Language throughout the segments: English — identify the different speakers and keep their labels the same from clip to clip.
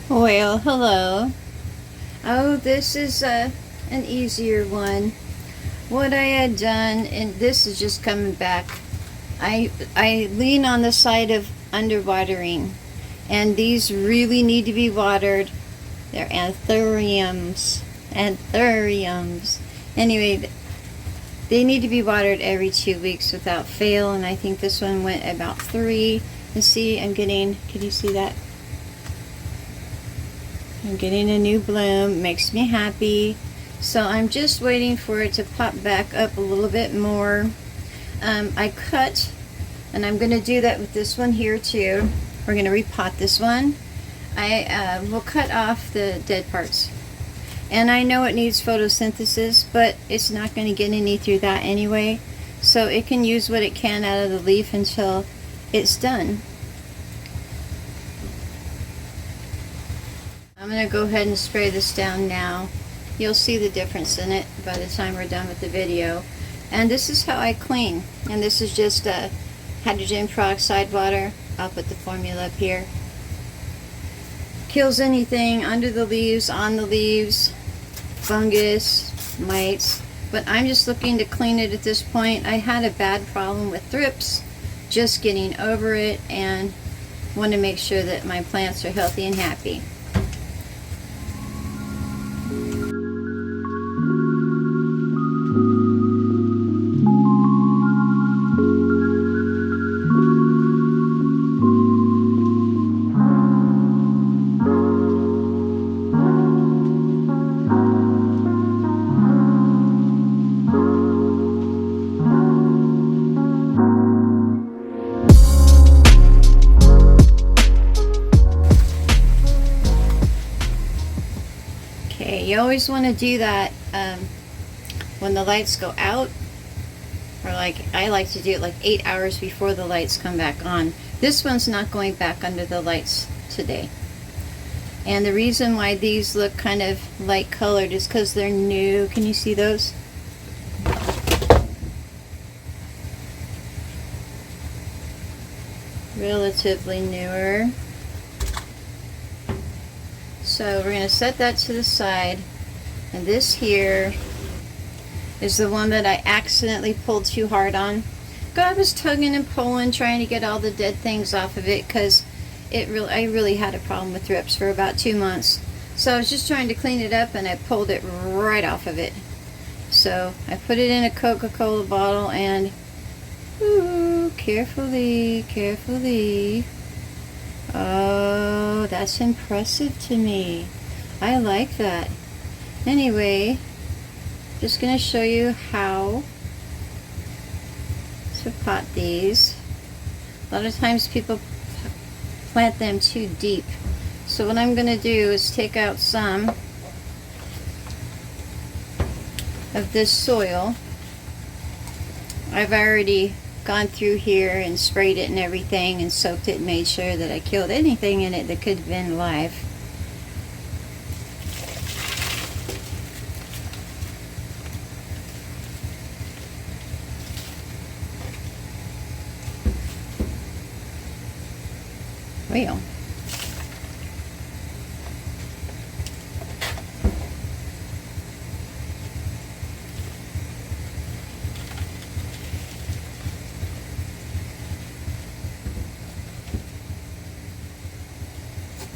Speaker 1: Well, hello. Oh, this is an easier one. What I had done, and this is just coming back, I lean on the side of underwatering, and these really need to be watered. They're anthuriums. Anthuriums. Anyway, they need to be watered every 2 weeks without fail, and I think this one went about 3. And see, can you see that? I'm getting a new bloom, makes me happy. So I'm just waiting for it to pop back up a little bit more. I cut, and I'm going to do that with this one here too. We're going to repot this one. I will cut off the dead parts. And I know it needs photosynthesis, but it's not going to get any through that anyway. So it can use what it can out of the leaf until it's done. I'm going to go ahead and spray this down now. You'll see the difference in it by the time we're done with the video. And this is how I clean. And this is just hydrogen peroxide water. I'll put the formula up here. Kills anything under the leaves, on the leaves, fungus, mites. But I'm just looking to clean it at this point. I had a bad problem with thrips, just getting over it, and want to make sure that my plants are healthy and happy. Okay, you always want to do that when the lights go out, or like I like to do it like 8 hours before the lights come back on. This one's not going back under the lights today. And the reason why these look kind of light colored is because they're new. Can you see those? Relatively newer. So we're going to set that to the side, and this here is the one that I accidentally pulled too hard on. God was tugging and pulling, trying to get all the dead things off of it, because I really had a problem with thrips for about 2 months. So I was just trying to clean it up, and I pulled it right off of it. So I put it in a Coca-Cola bottle, and ooh, carefully, carefully. Oh, that's impressive to me. I like that. Anyway, just going to show you how to pot these. A lot of times people plant them too deep. So what I'm going to do is take out some of this soil. I've already gone through here and sprayed it and everything and soaked it and made sure that I killed anything in it that could have been alive. Well,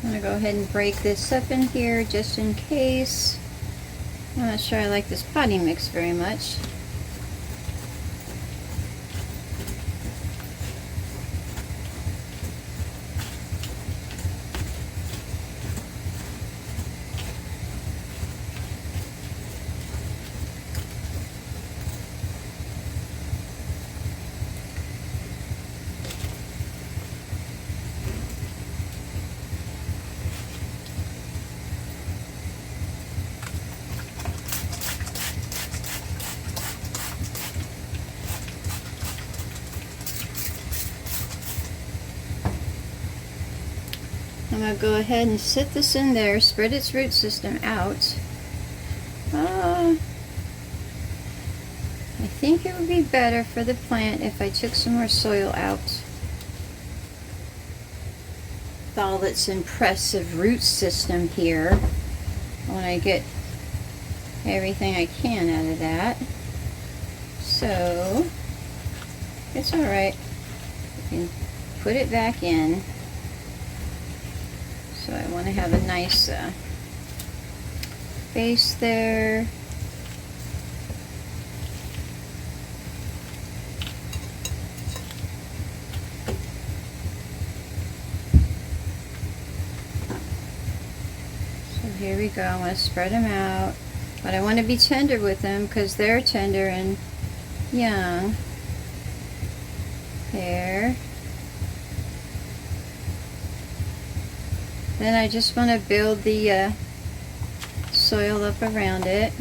Speaker 1: I'm going to go ahead and break this up in here just in case. I'm not sure I like this potting mix very much. I'm going to go ahead and sit this in there, spread its root system out. I think it would be better for the plant if I took some more soil out. with all its impressive root system here. I want to get everything I can out of that. So it's all right. You can put it back in. So I want to have a nice base there. So here we go. I want to spread them out, but I want to be tender with them because they're tender and young. There. Then I just want to build the soil up around it.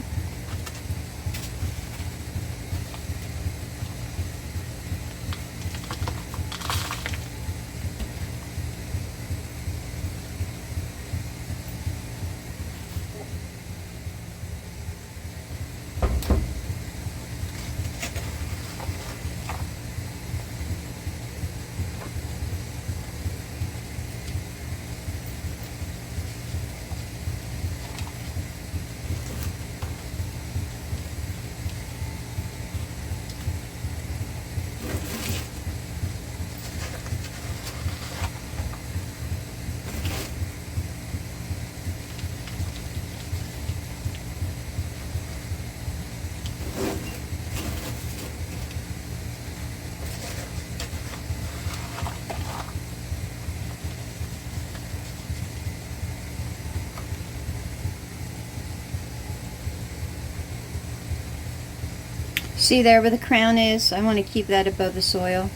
Speaker 1: See there where the crown is? I want to keep that above the soil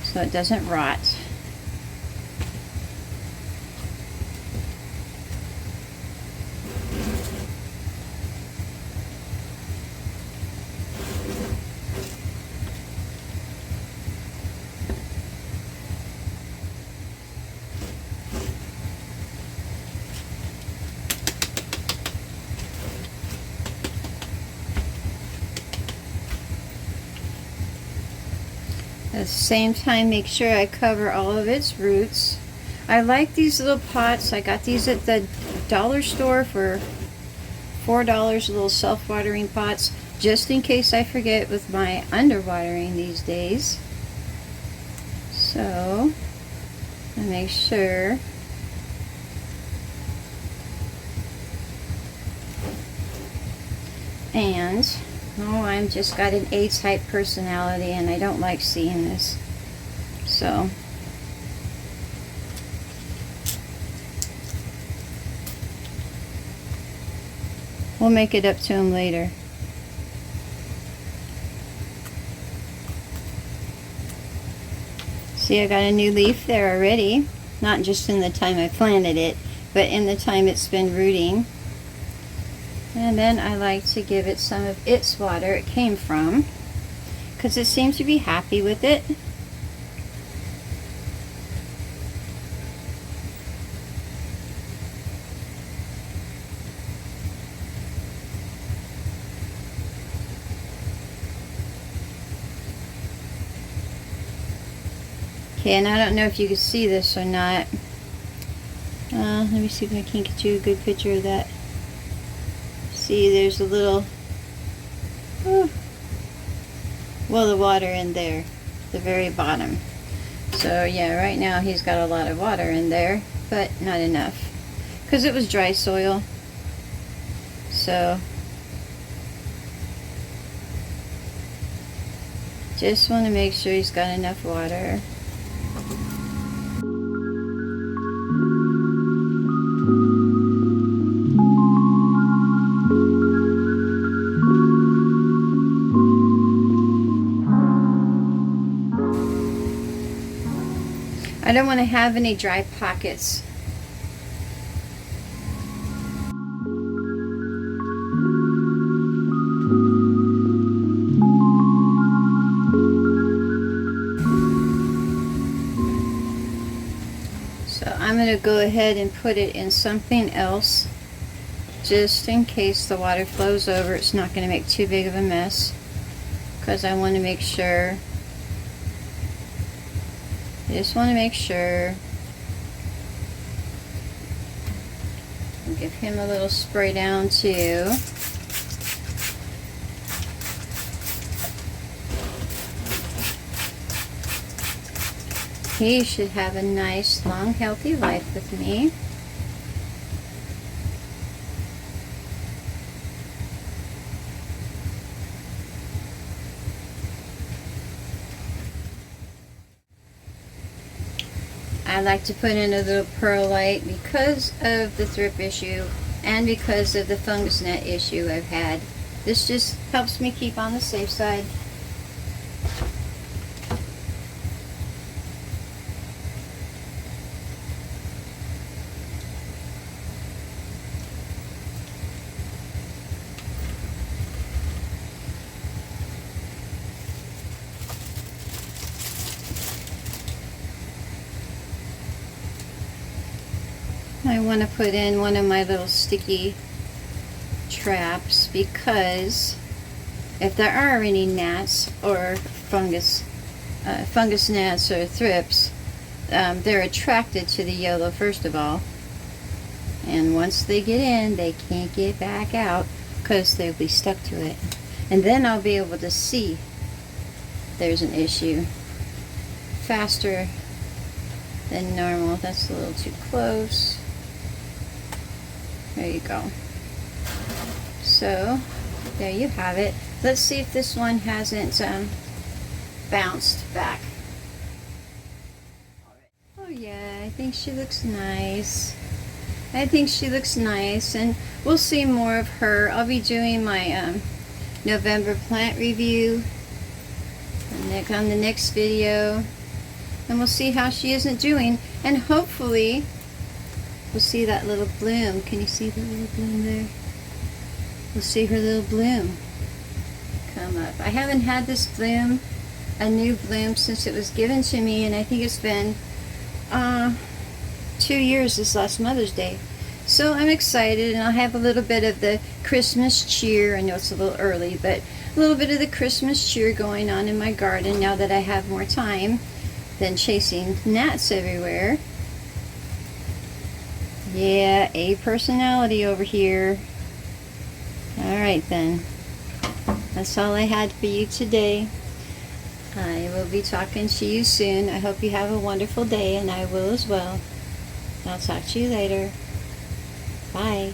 Speaker 1: so it doesn't rot. At the same time, make sure I cover all of its roots. I like these little pots. I got these at the dollar store for $4, little self-watering pots, just in case I forget with my underwatering these days. So, I make sure. And oh, I'm just got an A-type personality and I don't like seeing this. So we'll make it up to him later. See, I got a new leaf there already. Not just in the time I planted it, but in the time it's been rooting. And then I like to give it some of its water it came from, because it seems to be happy with it. Okay, and I don't know if you can see this or not. Let me see if I can get you a good picture of that. See, there's a little, well, the water in there, the very bottom. So yeah, right now he's got a lot of water in there, but not enough, because it was dry soil. So just want to make sure he's got enough water. I don't want to have any dry pockets. So I'm going to go ahead and put it in something else, just in case the water flows over. It's not going to make too big of a mess, because I want to make sure. I just want to make sure I'll give him a little spray down too. He should have a nice, long, healthy life with me. I like to put in a little perlite because of the thrip issue and because of the fungus gnat issue I've had. This just helps me keep on the safe side. I want to put in one of my little sticky traps because if there are any gnats or fungus gnats or thrips, they're attracted to the yellow first of all, and once they get in, they can't get back out because they'll be stuck to it, and then I'll be able to see there's an issue faster than normal. That's a little too close. There you go. So, there you have it. Let's see if this one hasn't bounced back. Oh yeah, I think she looks nice. I think she looks nice, and we'll see more of her. I'll be doing my November plant review on the next video, and we'll see how she isn't doing, and hopefully we'll see that little bloom. Can you see the little bloom there? We'll see her little bloom come up. I haven't had this bloom, a new bloom, since it was given to me, and I think it's been 2 years this last Mother's Day. So I'm excited, and I'll have a little bit of the Christmas cheer. I know it's a little early, but a little bit of the Christmas cheer going on in my garden now that I have more time than chasing gnats everywhere. Yeah, A personality over here. Alright then. That's all I had for you today. I will be talking to you soon. I hope you have a wonderful day, and I will as well. I'll talk to you later. Bye.